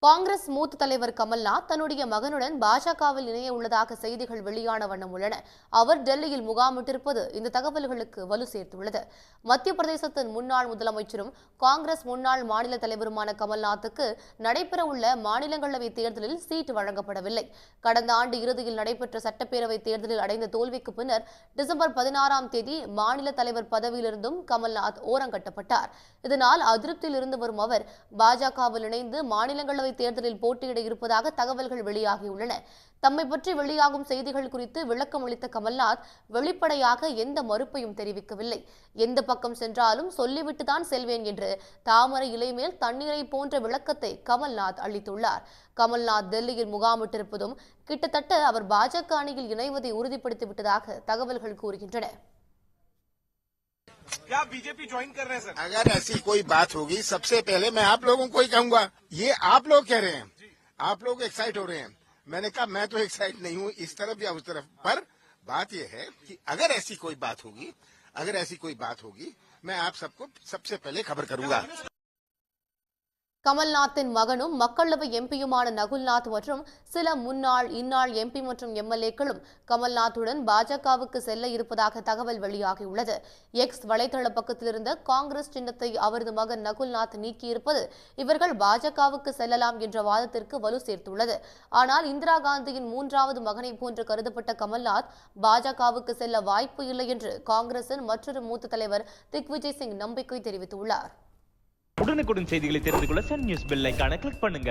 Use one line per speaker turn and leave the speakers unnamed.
காங்கிரஸ் மூத்த தலைவர் கமல்நாத் தன்னுடைய மகனுடன் பாஜகவில் இணைய உள்ளதாக செய்திகள் வெளியான வண்ணம் உள்ளன. அவர் டெல்லியில் முகாமிட்டிருப்பது இந்த தகவல்களுக்கு வலு சேர்த்துள்ளது. மத்திய பிரதேசத்தின் முன்னாள் முதலமைச்சரும் காங்கிரஸ் முன்னாள் மாநில தலைவருமான கமல்நாத்துக்கு நடைபெறவுள்ள மாநிலங்களவை தேர்தலில் சீட் வழங்கப்படவில்லை. கடந்த ஆண்டு இறுதியில் நடைபெற்ற சட்டப்பேரவை தேர்தலில் அடைந்த தோல்விக்கு பின்னர் டிசம்பர் 16ஆம் தேதி மாநில தலைவர் பதவியிலிருந்தும் கமல்நாத் ஓரங்கட்டப்பட்டார். இதனால் அதிருப்தியில் இருந்து வரும் அவர் பாஜகவில் இணைந்து மாநிலங்களவை தேர்தலில் போட்டியிட இருப்பதாக தகவல்கள் வெளியாகியுள்ளன. தம்மை பற்றி வெளியாகும் செய்திகள் குறித்து விளக்கம் அளித்த கமல்நாத் வெளிப்படையாக எந்த மறுப்பையும் தெரிவிக்கவில்லை. எந்த பக்கம் சென்றாலும் சொல்லிவிட்டுதான் செல்வேன் என்று தாமரை இலை மேல் தண்ணீரை போன்ற விளக்கத்தை கமல்நாத் அளித்துள்ளார். கமல்நாத் டெல்லியில் முகாமிட்டிருப்பதும் கிட்டத்தட்ட அவர் பாஜக அணியில் இணைவதை உறுதிப்படுத்திவிட்டதாக தகவல்கள் கூறுகின்றன.
क्या बीजेपी ज्वाइन कर रहे हैं सर?
अगर ऐसी कोई बात होगी, सबसे पहले मैं आप लोगों को ही कहूंगा, ये आप लोग कह रहे हैं, आप लोग एक्साइट हो रहे हैं। मैंने कहा मैं तो एक्साइट नहीं हूं इस तरफ या उस तरफ, पर बात यह है कि अगर ऐसी कोई बात होगी, मैं आप सबको सबसे पहले खबर करूंगा।
கமல்நாத்தின் மகனும் மக்களவை எம்பியுமான நகுல்நாத் மற்றும் சில முன்னாள் இந்நாள் எம்பி மற்றும் எம்எல்ஏக்களும் கமல்நாத்துடன் பாஜகவுக்கு செல்ல இருப்பதாக தகவல் வெளியாகியுள்ளது. எக்ஸ் வலைதள பக்கத்தில் இருந்த காங்கிரஸ் சின்னத்தை அவரது மகன் நகுல்நாத் நீக்கியிருப்பது இவர்கள் பாஜகவுக்கு செல்லலாம் என்ற வாதத்திற்கு வலு சேர்த்துள்ளது. ஆனால் இந்திரா காந்தியின் மூன்றாவது மகனை போன்று கருதப்பட்ட கமல்நாத் பாஜகவுக்கு செல்ல வாய்ப்பு இல்லை என்று காங்கிரசின் மற்றொரு மூத்த தலைவர் திக்விஜய் சிங் நம்பிக்கை தெரிவித்துள்ளார்.
உடனுக்குடன் செய்திகளை தெரிந்து கொள்ள சன் நியூஸ் பெல் ஐகானை கிளிக் பண்ணுங்க.